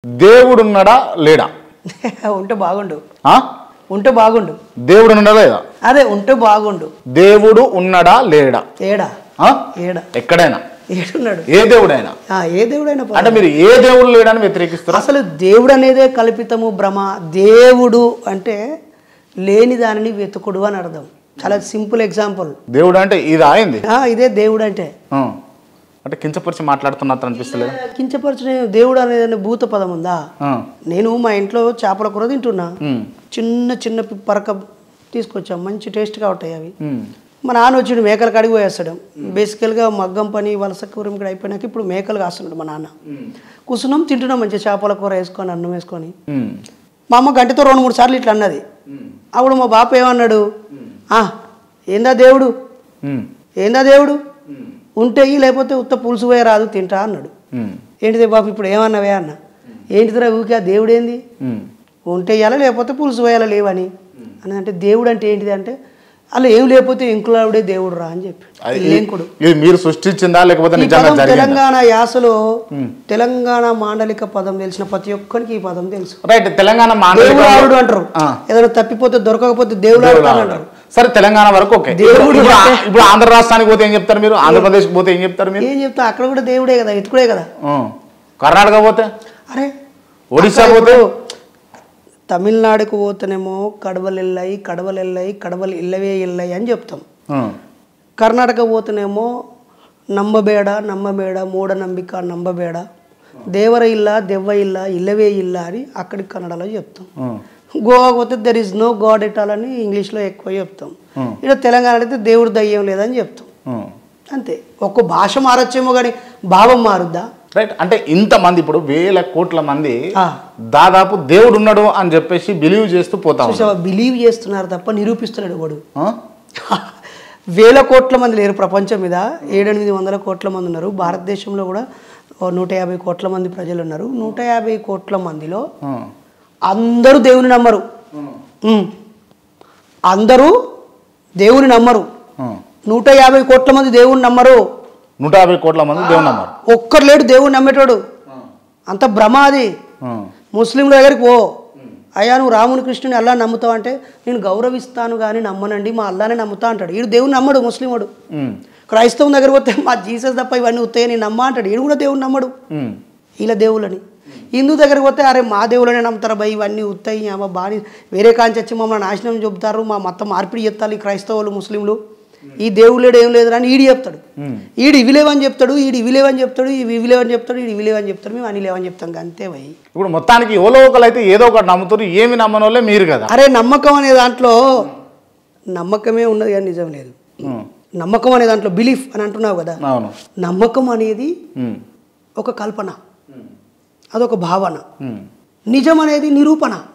దేవుడు ఉన్నాడా లేడా? ఉంటే బాగుండు. ఆ? ఉంటే బాగుండు. దేవుడు ఉన్నాడా లేదా? అదే ఉంటే బాగుండు. దేవుడు ఉన్నాడా లేడా? ఏడా ఆ? ఏడా ఎక్కడైనా ఏడున్నాడు. ఏ దేవుడైనా ఏ దేవుడైనా అంటే మీరు ఏ దేవుడు లేడని వ్యతిరేకిస్తారు? అసలు దేవుడు అనేదే కల్పితము, భ్రమ. దేవుడు అంటే లేని దానిని వెతుకుడు అని అర్థం. చాలా సింపుల్ ఎగ్జాంపుల్. దేవుడు అంటే ఇది అయింది. ఇదే దేవుడు అంటే. అంటే కించపరిచి మాట్లాడుతున్నట్టు అనిపిస్తలేదు. కించపరిచిన దేవుడు అనేది భూత పదం ఉందా? నేను మా ఇంట్లో చేపల కూర తింటున్నా, చిన్న చిన్న పరక తీసుకొచ్చాం, మంచి టేస్ట్గా ఉంటాయి అవి. మా నాన్న వచ్చి మేకలు కడిగి పోయేస్తాడు. బేసికల్గా మగ్గం పని వలస కూర ఇక్కడ అయిపోయినాక ఇప్పుడు మేకలు కాస్తున్నాడు మా నాన్న. కూర్చున్నాం తింటున్నాం మంచిగా చేపల కూర వేసుకొని అన్నం వేసుకొని. మా అమ్మ గంటతో 2-3 సార్లు ఇట్లా అన్నది. అప్పుడు మా బాప ఏమన్నాడు, ఏందా దేవుడు, ఏందా దేవుడు, ఉంటే లేకపోతే ఉత్త పులుసు పోయే రాదు తింటా అన్నాడు. ఏంటిదే బాబు ఇప్పుడు ఏమన్నావే అన్న. ఏంటిదిరా ఊరికే ఆ దేవుడు ఏంది, ఉంటే ఇవ్వాలా లేకపోతే పులుసు పోయాలా లేవని అని. అంటే దేవుడు అంటే ఏంటిది అంటే అలా ఏం లేకపోతే ఇంకులాడే దేవుడు రా అని చెప్పి. మీరు సృష్టించిందా లేకపోతే తెలంగాణ యాసలో తెలంగాణ మాండలిక పదం తెలిసిన ప్రతి ఒక్కరికి ఈ పదం తెలుసు. రైట్. తెలంగాణ దేవుడు అంటారు. ఏదైనా తప్పిపోతే దొరకకపోతే దేవుడు అంటారు. సరే తెలంగాణ వరకు ఓకే. దేవుడు ఇప్పుడు ఆంధ్ర రాష్ట్రానికి పోతే ఏం చెప్తారు మీరు? ఆంధ్రప్రదేశ్ పోతే ఏం చెప్తారు మీరు? ఏం చెప్తా, అక్కడ కూడా దేవుడే కదా, ఇటుకుడే కదా. కర్ణాటక పోతే, అరే ఒడిశా పోతే, తమిళనాడుకు పోతేనేమో కడవలు ఇల్లయి కడవలు ఇల్లయి కడవలు ఇల్లవే ఇల్లయి అని చెప్తాం. కర్ణాటక పోతేనేమో నంబబేడ నమ్మబేడ మూఢనంబిక నంబబేడ దేవర ఇల్ల దెవ్వ ఇల్ల ఇల్లవే ఇల్ల అని అక్కడికి కన్నడలో చెప్తాం. గోవా పోతే there is no god at all అని ఇంగ్లీష్లో ఎక్కువ చెప్తాం. ఇక్కడ తెలంగాణ అయితే దేవుడు దయ్యం లేదని చెప్తాం. అంతే. ఒక్క భాష మారొచ్చేమో కానీ భావం మారుద్దా? రైట్. అంటే ఇంతమంది ఇప్పుడు 1000 కోట్ల మంది దాదాపు దేవుడు ఉన్నాడు అని చెప్పేసి బిలీవ్ చేస్తూ పోతాం. బిలీవ్ చేస్తున్నారు తప్ప నిరూపిస్తున్నాడు వాడు. 1000 కోట్ల మంది లేరు ప్రపంచం మీద, 700-800 కోట్ల మంది ఉన్నారు. భారతదేశంలో కూడా 150 కోట్ల మంది ప్రజలు ఉన్నారు. 150 కోట్ల మందిలో అందరూ దేవుని నమ్మరు. అందరూ దేవుని నమ్మరు. 150 కోట్ల మంది దేవుని నమ్మరు. 150 కోట్ల మంది దేవుని నమ్మరు. ఒక్కరు లేడు దేవుని నమ్మేటోడు. అంత భ్రమ అది. ముస్లింల దగ్గరికి పో, అయ్యా నువ్వు రాముని కృష్ణుని అల్లా నమ్ముతావు అంటే నేను గౌరవిస్తాను కానీ నమ్మనండి, మా అల్లానే నమ్ముతా అంటాడు. ఈడు దేవుని నమ్మడు ముస్లింవాడు. క్రైస్తవం దగ్గర పోతే మా జీసస్ తప్ప ఇవన్నీ ఉత్తాయి నేను నమ్మా అంటాడు. ఈడు కూడా దేవుని నమ్మడు ఇలా దేవుళ్ళని. హిందూ దగ్గరికి పోతే అరే మా దేవుళ్ళనే నమ్ముతారు భయ్, ఇవన్నీ ఉత్తాయి అమ్మ బాని వేరే కాంచి వచ్చి మమ్మల్ని నాశనం చెబుతారు, మా మొత్తం మార్పిడి చెప్తారు ఈ క్రైస్తవులు ముస్లింలు, ఈ దేవుళ్ళేడు ఏం లేదు అని ఈడు చెప్తాడు. ఈడు ఇవి లేవని చెప్తాడు, ఈడు ఇవి లేవని చెప్తాడు, ఇవి లేవని చెప్తాడు, ఈడు ఇవి లేవని చెప్తాడు, మేము అని లేవని చెప్తాం అంతే భయ్. ఇప్పుడు మొత్తానికి ఎవరో ఒకరు అయితే ఏదో ఒకటి నమ్ముతారు, ఏమి నమ్మని వాళ్ళే మీరు కదా. అరే నమ్మకం అనే దాంట్లో నమ్మకమే ఉన్నది కానీ నిజం లేదు. నమ్మకం అనే దాంట్లో బిలీఫ్ అని అంటున్నావు కదా, నమ్మకం అనేది ఒక కల్పన, అదొక భావన. నిజం అనేది నిరూపణ.